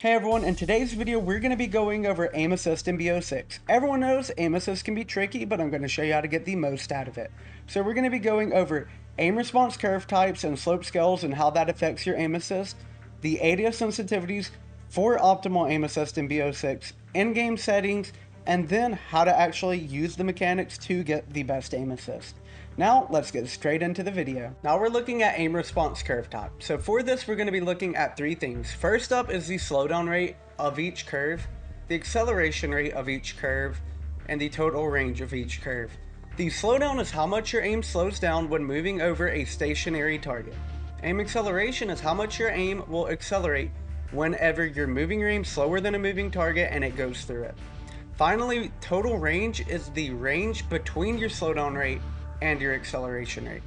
Hey everyone, in today's video we're going to be going over aim assist in BO6. Everyone knows aim assist can be tricky, but I'm going to show you how to get the most out of it. So we're going to be going over aim response curve types and slope scales and how that affects your aim assist, the ADS sensitivities for optimal aim assist in BO6, in-game settings, and then how to actually use the mechanics to get the best aim assist. Now, let's get straight into the video. Now we're looking at aim response curve type. So for this, we're going to be looking at three things. First up is the slowdown rate of each curve, the acceleration rate of each curve, and the total range of each curve. The slowdown is how much your aim slows down when moving over a stationary target. Aim acceleration is how much your aim will accelerate whenever you're moving your aim slower than a moving target and it goes through it. Finally, total range is the range between your slowdown rate and your acceleration rate.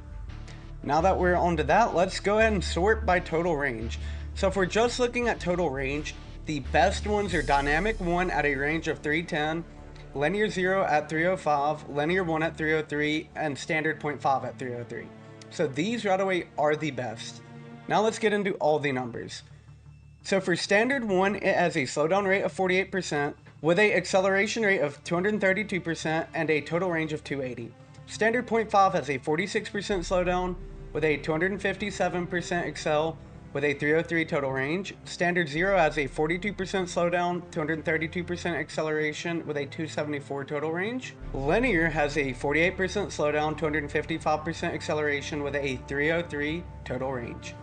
Now that we're onto that, let's go ahead and sort by total range. So if we're just looking at total range, the best ones are dynamic 1 at a range of 310, linear 0 at 305, linear 1 at 303, and standard 0.5 at 303. So these right away are the best. Now let's get into all the numbers. So for standard 1, it has a slowdown rate of 48% with a acceleration rate of 232% and a total range of 280. Standard 0.5 has a 46% slowdown with a 257% excel with a 303 total range. Standard 0 has a 42% slowdown, 232% acceleration with a 274 total range. Linear has a 48% slowdown, 255% acceleration with a 303 total range.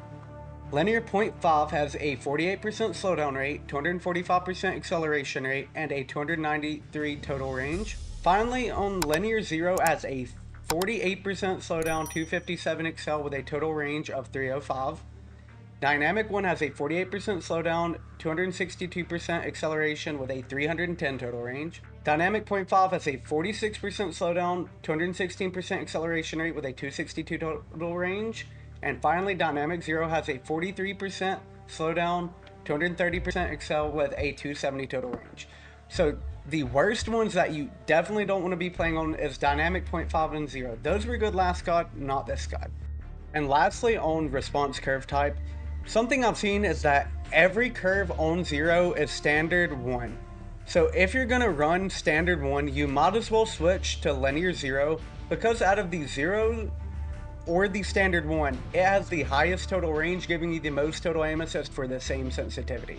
Linear 0.5 has a 48% slowdown rate, 245% acceleration rate, and a 293 total range. Finally, on linear 0 has a 48% slowdown, 257 excel with a total range of 305. Dynamic 1 has a 48% slowdown, 262% acceleration with a 310 total range. Dynamic 0.5 has a 46% slowdown, 216% acceleration rate with a 262 total range. And finally, Dynamic 0 has a 43% slowdown, 230% excel with a 270 total range. So the worst ones that you definitely don't want to be playing on is Dynamic 0.5 and 0. Those were good last guide, not this guide. And lastly, on response curve type, something I've seen is that every curve on 0 is standard 1. So if you're going to run standard 1, you might as well switch to linear 0 because out of the 0 or the standard 1, it has the highest total range, giving you the most total aim assist for the same sensitivity.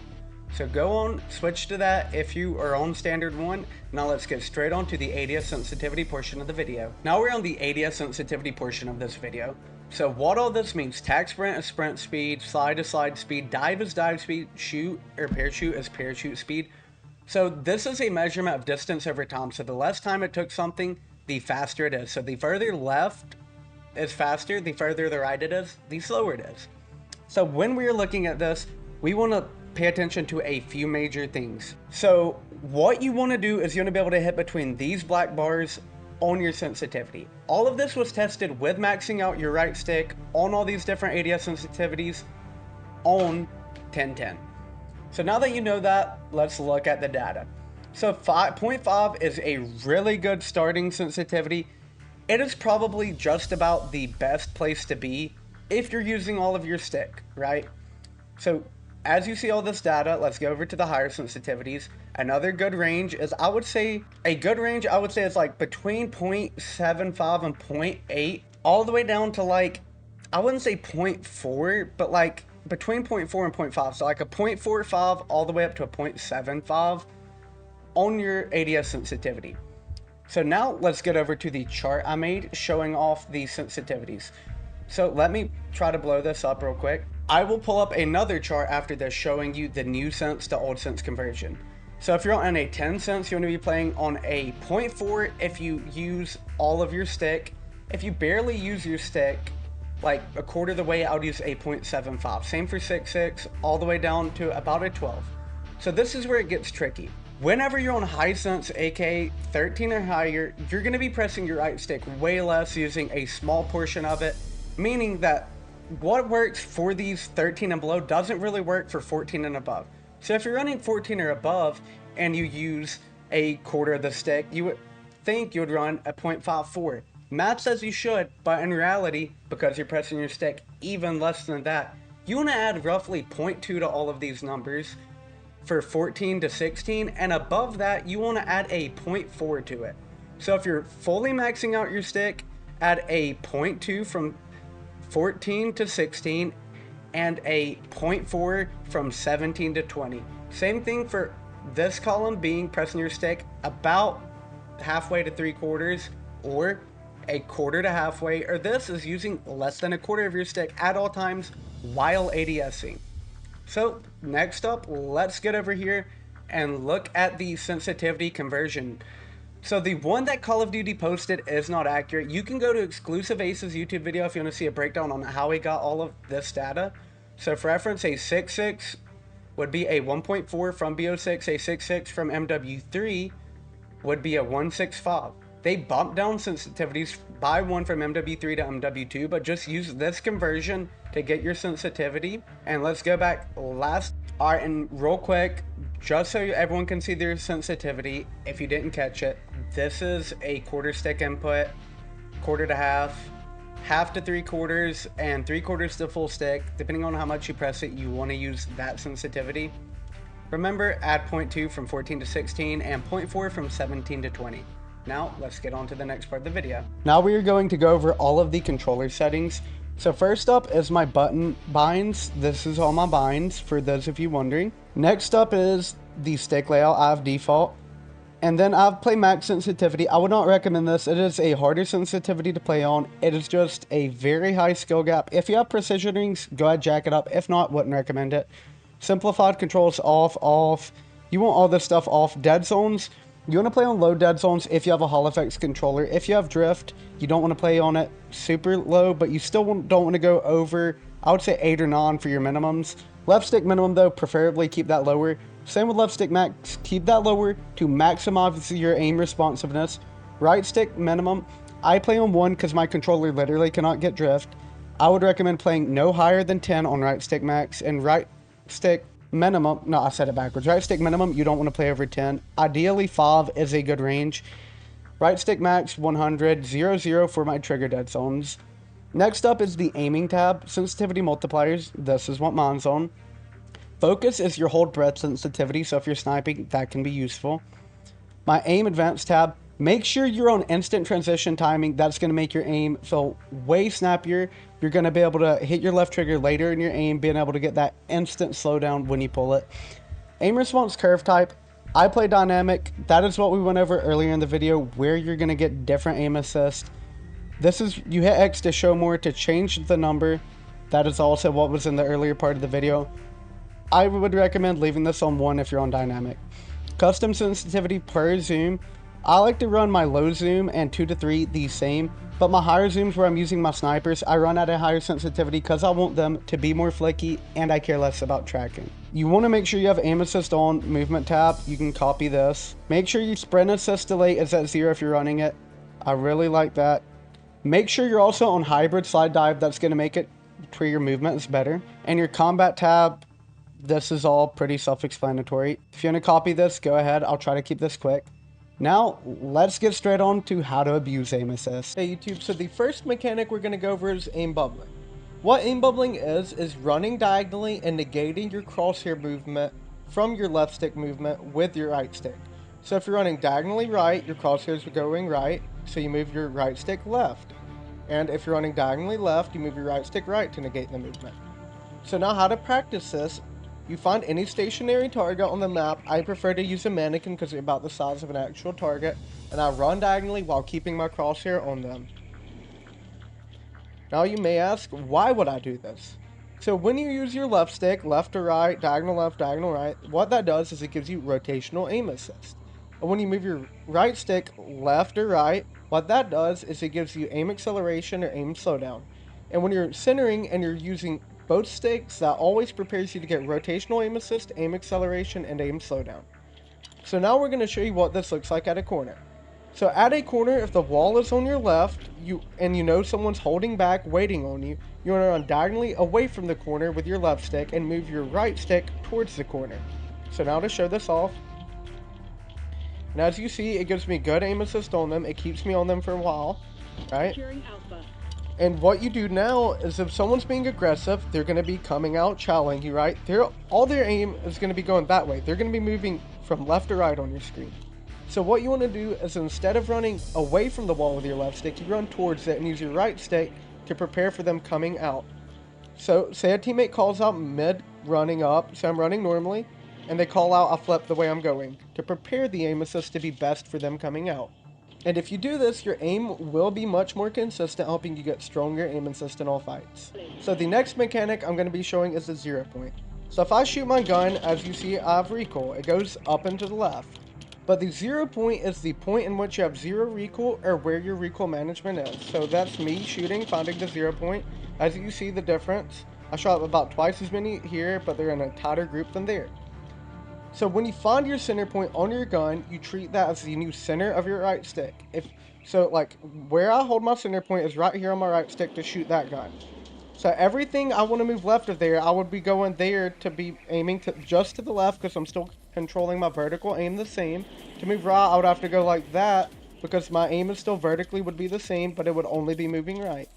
So go on, switch to that if you are on standard 1. Now let's get straight on to the ADS sensitivity portion of the video. Now we're on the ADS sensitivity portion of this video. So what all this means: tack sprint is sprint speed, slide is slide speed, dive is dive speed, shoot or parachute is parachute speed. So this is a measurement of distance over time. So the less time it took something, the faster it is. So the further left is faster, the further the right it is, the slower it is. So when we're looking at this, we want to pay attention to a few major things. So what you want to do is you want to be able to hit between these black bars on your sensitivity. All of this was tested with maxing out your right stick on all these different ADS sensitivities on 1010. So now that you know that, let's look at the data. So 0.5 is a really good starting sensitivity. It is probably just about the best place to be if you're using all of your stick, right? So as you see all this data, let's go over to the higher sensitivities. Another good range is, I would say is like between 0.75 and 0.8, all the way down to like, I wouldn't say 0.4, but like between 0.4 and 0.5. So like a 0.45 all the way up to a 0.75 on your ADS sensitivity. So now let's get over to the chart I made showing off the sensitivities. So let me try to blow this up real quick. I will pull up another chart after this showing you the new sense to old sense conversion. So if you're on a 10 sense, you want to be playing on a 0.4 if you use all of your stick. If you barely use your stick, like a quarter of the way, I would use a 0.75. Same for 6.6, all the way down to about a 12. So this is where it gets tricky. Whenever you're on high sense, aka 13 or higher, you're going to be pressing your right stick way less, using a small portion of it, meaning that what works for these 13 and below doesn't really work for 14 and above. So if you're running 14 or above and you use a quarter of the stick, you would think you would run a 0.54. Math says you should, but in reality, because you're pressing your stick even less than that, you want to add roughly 0.2 to all of these numbers for 14 to 16, and above that you want to add a 0.4 to it. So if you're fully maxing out your stick, add a 0.2 from 14 to 16 and a 0.4 from 17 to 20. Same thing for this column, being pressing your stick about halfway to 3/4 or a quarter to halfway, or this is using less than a quarter of your stick at all times while ADSing. So next up, let's get over here and look at the sensitivity conversion. So the one that Call of Duty posted is not accurate. You can go to Exclusive Ace's YouTube video if you want to see a breakdown on how he got all of this data. So for reference, a 6.6 would be a 1.4 from BO6, a 6.6 from MW3 would be a 1.65. They bumped down sensitivities by 1 from MW3 to MW2, but just use this conversion to get your sensitivity. And let's go back last. Alright, and real quick, just so everyone can see their sensitivity, if you didn't catch it, this is a quarter stick input, quarter to half, half to 3/4, and 3/4 to full stick. Depending on how much you press it, you want to use that sensitivity. Remember, add 0.2 from 14 to 16 and 0.4 from 17 to 20. Now, let's get on to the next part of the video. Now we are going to go over all of the controller settings. So first up is my button binds. This is all my binds, for those of you wondering. Next up is the stick layout. I have default. And then I've played max sensitivity. I would not recommend this. It is a harder sensitivity to play on. It is just a very high skill gap. If you have precision rings, go ahead, jack it up. If not, wouldn't recommend it. Simplified controls off. You want all this stuff off. Dead zones, you want to play on low dead zones if you have a Hall effects controller. If you have drift, you don't want to play on it super low, but you still don't want to go over, I would say 8 or 9 for your minimums. Left stick minimum though, preferably keep that lower. Same with left stick max, keep that lower to maximize your aim responsiveness. Right stick minimum, I play on 1 because my controller literally cannot get drift. I would recommend playing no higher than 10 on right stick max, and right stick minimum, no, I said it backwards. Right stick minimum, you don't want to play over 10. Ideally 5 is a good range. Right stick max 100, 0 for my trigger dead zones. Next up is the aiming tab, sensitivity multipliers. This is what mine's on. Focus is your hold breath sensitivity, so if you're sniping, that can be useful. My aim advanced tab, make sure you're on instant transition timing. That's going to make your aim feel way snappier. You're going to be able to hit your left trigger later in your aim, being able to get that instant slowdown when you pull it. Aim response curve type, I play dynamic. That is what we went over earlier in the video, where you're going to get different aim assist. This is, you hit X to show more, to change the number. That is also what was in the earlier part of the video. I would recommend leaving this on 1 if you're on dynamic. Custom sensitivity per zoom. I like to run my low zoom and 2 to 3 the same, but my higher zooms where I'm using my snipers, I run at a higher sensitivity because I want them to be more flicky and I care less about tracking. You want to make sure you have aim assist on, movement tab. You can copy this. Make sure your sprint assist delay is at 0 if you're running it. I really like that. Make sure you're also on hybrid slide dive. That's going to make it where your movement is better. And your combat tab, this is all pretty self-explanatory. If you want to copy this, go ahead. I'll try to keep this quick. Now, let's get straight on to how to abuse aim assist. Hey YouTube, so the first mechanic we're going to go over is aim bubbling. What aim bubbling is running diagonally and negating your crosshair movement from your left stick movement with your right stick. So if you're running diagonally right, your crosshairs are going right, so you move your right stick left. And if you're running diagonally left, you move your right stick right to negate the movement. So now how to practice this. You find any stationary target on the map. I prefer to use a mannequin because they're about the size of an actual target, and I run diagonally while keeping my crosshair on them. Now you may ask, why would I do this? So when you use your left stick, left to right, diagonal left, diagonal right, what that does is it gives you rotational aim assist. And when you move your right stick left or right, what that does is it gives you aim acceleration or aim slowdown. And when you're centering and you're using both sticks, that always prepares you to get rotational aim assist, aim acceleration, and aim slowdown. So now we're going to show you what this looks like at a corner. So at a corner, if the wall is on your left, you know someone's holding back, waiting on you, you want to run diagonally away from the corner with your left stick and move your right stick towards the corner. So now to show this off, and as you see, it gives me good aim assist on them. It keeps me on them for a while, right? And what you do now is if someone's being aggressive, they're going to be coming out, challenging you, right? All their aim is going to be going that way. They're going to be moving from left to right on your screen. So what you want to do is instead of running away from the wall with your left stick, you run towards it and use your right stick to prepare for them coming out. So say a teammate calls out mid running up, so I'm running normally, and they call out, I'll flip the way I'm going to prepare the aim assist to be best for them coming out. And if you do this, your aim will be much more consistent, helping you get stronger aim assist in all fights. So the next mechanic I'm going to be showing is the 0 point. So if I shoot my gun, as you see, I have recoil. It goes up and to the left. But the 0 point is the point in which you have 0 recoil or where your recoil management is. So that's me shooting, finding the 0 point. As you see the difference, I shot about twice as many here, but they're in a tighter group than there. So when you find your center point on your gun, you treat that as the new center of your right stick. Like where I hold my center point is right here on my right stick to shoot that gun. So everything I want to move left of there, I would be going there to be aiming to just to the left because I'm still controlling my vertical aim the same. To move right, I would have to go like that because my aim is still vertically would be the same, but it would only be moving right.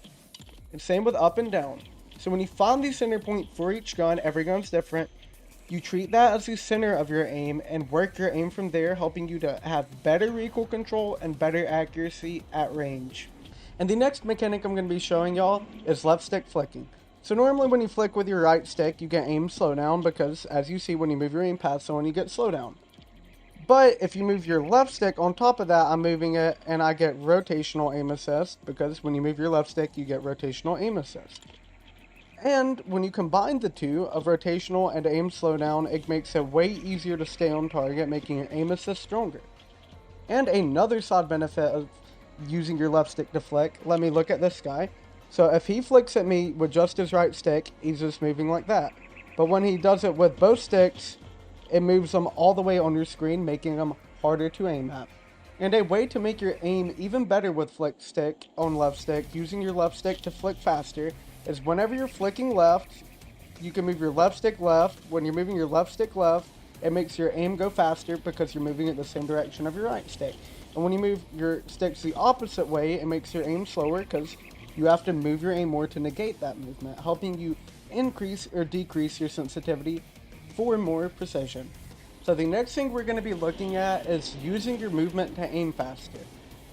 And same with up and down. So when you find the center point for each gun, every gun's different. You treat that as the center of your aim and work your aim from there, helping you to have better recoil control and better accuracy at range. And the next mechanic I'm going to be showing y'all is left stick flicking. So normally when you flick with your right stick, you get aim slowdown because as you see when you move your aim past someone, you get slowdown. But if you move your left stick on top of that, I'm moving it and I get rotational aim assist because when you move your left stick, you get rotational aim assist. And when you combine the two of rotational and aim slowdown, it makes it way easier to stay on target, making your aim assist stronger. And another side benefit of using your left stick to flick, let me look at this guy. So if he flicks at me with just his right stick, he's just moving like that. But when he does it with both sticks, it moves them all the way on your screen, making them harder to aim at. And a way to make your aim even better with flick stick on left stick, using your left stick to flick faster, is whenever you're flicking left, you can move your left stick left. When you're moving your left stick left, it makes your aim go faster because you're moving it the same direction of your right stick. And when you move your sticks the opposite way, it makes your aim slower because you have to move your aim more to negate that movement, helping you increase or decrease your sensitivity for more precision. So the next thing we're going to be looking at is using your movement to aim faster.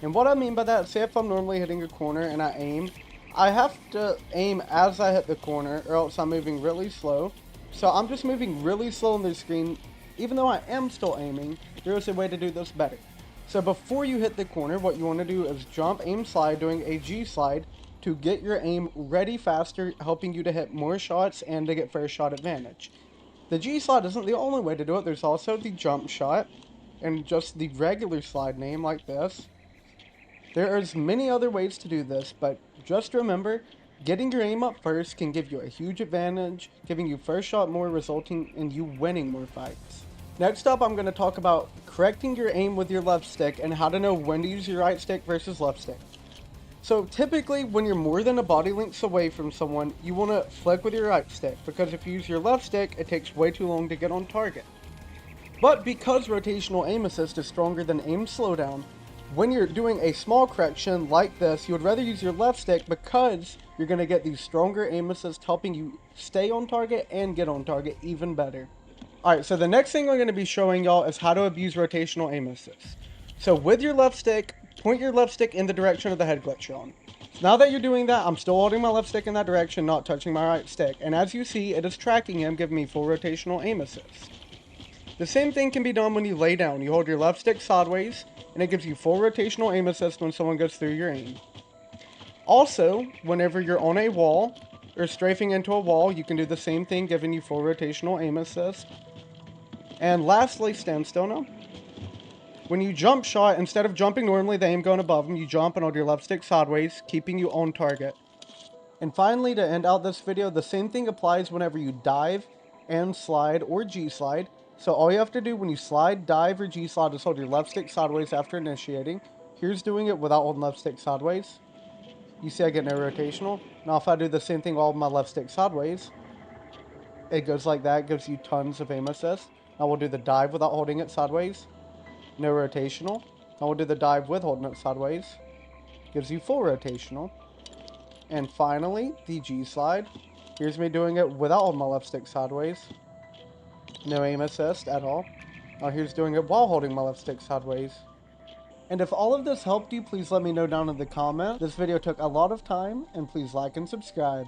And what I mean by that, say if I'm normally hitting a corner and I aim, I have to aim as I hit the corner or else I'm moving really slow. So I'm just moving really slow on the screen. Even though I am still aiming, there is a way to do this better. So before you hit the corner, what you want to do is jump, aim, slide, doing a G slide to get your aim ready faster, helping you to hit more shots and to get first shot advantage. The G slide isn't the only way to do it. There's also the jump shot and just the regular slide name like this. There is many other ways to do this, but just remember, getting your aim up first can give you a huge advantage, giving you first shot more, resulting in you winning more fights. Next up, I'm going to talk about correcting your aim with your left stick and how to know when to use your right stick versus left stick. So typically, when you're more than a body length away from someone, you want to flick with your right stick, because if you use your left stick, it takes way too long to get on target. But because rotational aim assist is stronger than aim slowdown, when you're doing a small correction like this, you would rather use your left stick because you're going to get these stronger aim assist, helping you stay on target and get on target even better. Alright, so the next thing I'm going to be showing y'all is how to abuse rotational aim assist. So with your left stick, point your left stick in the direction of the head glitch you're on. So now that you're doing that, I'm still holding my left stick in that direction, not touching my right stick. And as you see, it is tracking him, giving me full rotational aim assist. The same thing can be done when you lay down. You hold your left stick sideways, and it gives you full rotational aim assist when someone goes through your aim. Also, whenever you're on a wall, or strafing into a wall, you can do the same thing, giving you full rotational aim assist. And lastly, stand still now. When you jump shot, instead of jumping normally, the aim going above them, you jump and hold your left stick sideways, keeping you on target. And finally, to end out this video, the same thing applies whenever you dive and slide or G-slide. So all you have to do when you slide, dive, or G-slide is hold your left stick sideways after initiating. Here's doing it without holding left stick sideways. You see I get no rotational. Now if I do the same thing all with my left stick sideways, it goes like that, gives you tons of aim assist. Now we'll do the dive without holding it sideways. No rotational. Now we'll do the dive with holding it sideways. Gives you full rotational. And finally, the G slide. Here's me doing it without my left stick sideways. No aim assist at all. Now here's doing it while holding my left stick sideways. And if all of this helped you, please let me know down in the comments. This video took a lot of time, and please like and subscribe.